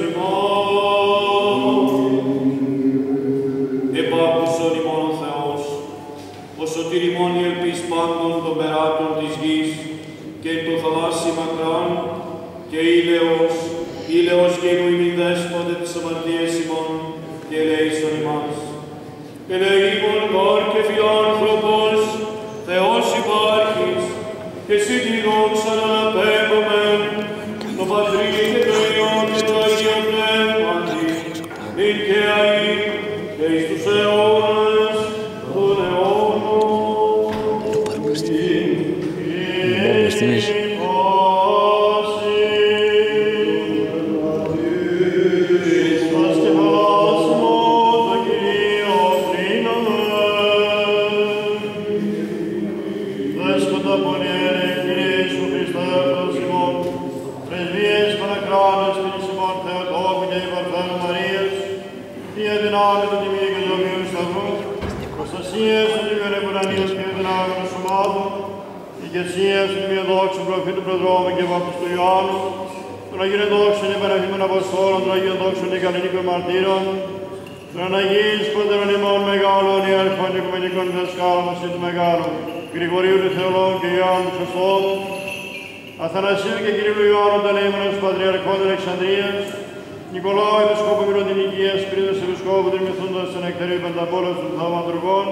ημών. Επάκουσον ημών ο Θεός, ο σωτήρ ημών η ελπίς πάντων των περάτων της γης και το θαλάσσι μακράν και ήλαιος και ημού ημιν δέσποτε τις αμαρτίες ημών και ελέησον ημάς. Ελεήμων γάρ και φιλάνθρωπος, Θεός υπάρχεις, και εσύ τη δόξα να αναπέμπομεν, το Πατρί και το Υιόν και το Αγίο Πνεύματι, νυν και αεί και εις τους αιώνας των αιώνων. Προφήτου Προδρόμου και Βαπτιστού Ιωάννου, των Αγίων Δόξων Υπεραχήμων Αποστόλων, των Αγίων Δόξων Ικανονικών Μαρτύρων, των Αγίης Πατέρων ημών μεγάλων ιεραρχών και οικουμενικών διδασκάλων μας του Μεγάλου, Γρηγορίου του Θεολόγου και Ιωάννου του Σωστόδου, Αθανασίου και Κυρίου Ιωάννου των Ήμνος Πατριαρχών Αλεξανδρίας, Νικολάου Επισκόπου Μυρωτινικίας, Κρήτος Επισκόπου Τριμηθούντας των Εκτερίου Πενταπόλεως των Θαυματουργών,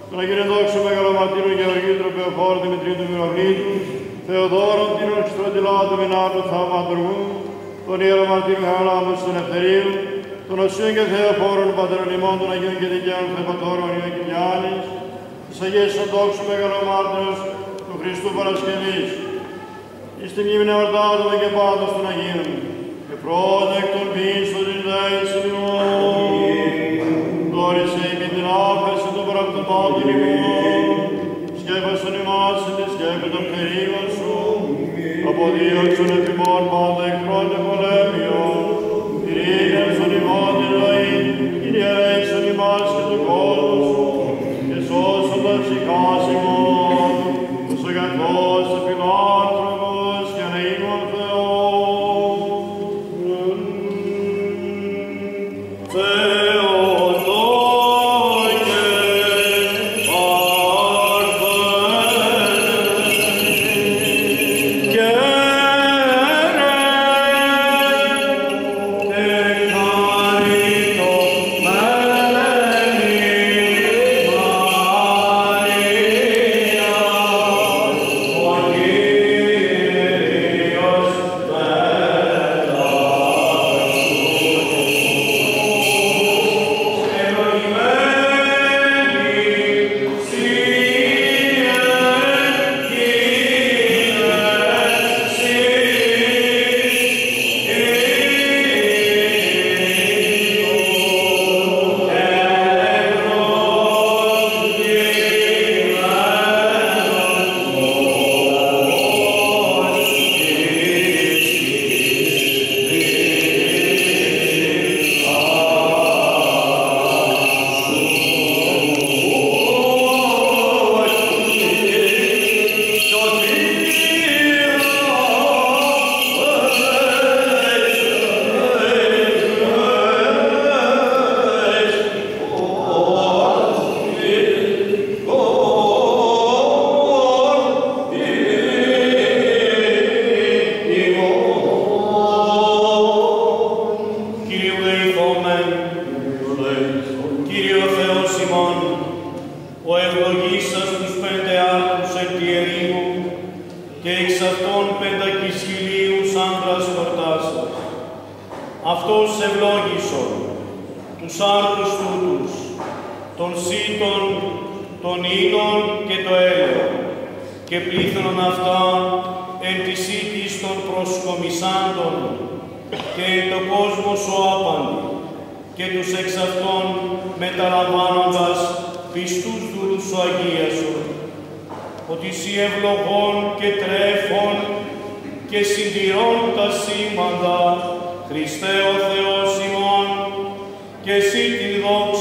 των Αγίων Δόξων Μεγαλομαρτύρων Γεωργίου Τροπεοφόρου Δημητρίου του Μυροβλήτου, Θεοδόρων Τίνων Στροτιλάτου Μινάρτου Θαυματουργού, των Ιερομαρτύρων Χαράλαμπους των Ευθερίου, των Οσίων και Θεοφόρων Πατέρων ημών, των Αγίων και Δικαίων Θεοπατώρων Ιωάννη και Γιάννης, της Αγίας Οντόξου Μεγαλομάρτυρος του Χριστού Παρασκευής. Εις τη μνήμη εορτάζουμε και πάντως των Αγίων, και πρόδεκτον πίστον την δέησιν ημών. Δόρισε ημί την άφεση των παραπτωμάτων ημών, σκέπασον ημάς εν τη σκέπη των περίγων σου, αποδίωξον επ' ημών πάντα εχθρών και πολέμιων, ειρήνευσον ημών την ζωή, κυριαρέξον ημάς και τον κόσμο σου, και σώσον τα ψυχάς ημών, ως αγαθός επιλάνθρωπος και ανεήμων Θεός. Αυτός ευλόγησον τους άρτους τούτους, των σύτων, των ίνων και το έλεον, και πλήθωνον αυτά εν της οίκης των προσκομισάντων και εν το κόσμο σου άπαντη, και τους εξ αυτών μεταλαμβάνοντας πιστούς δούλους σου αγίασον, ότι σοι ευλογών και τρέφων και συντηρών τα σήμαντα, Χριστέ ο Θεός ημών, και εσύ την δόξα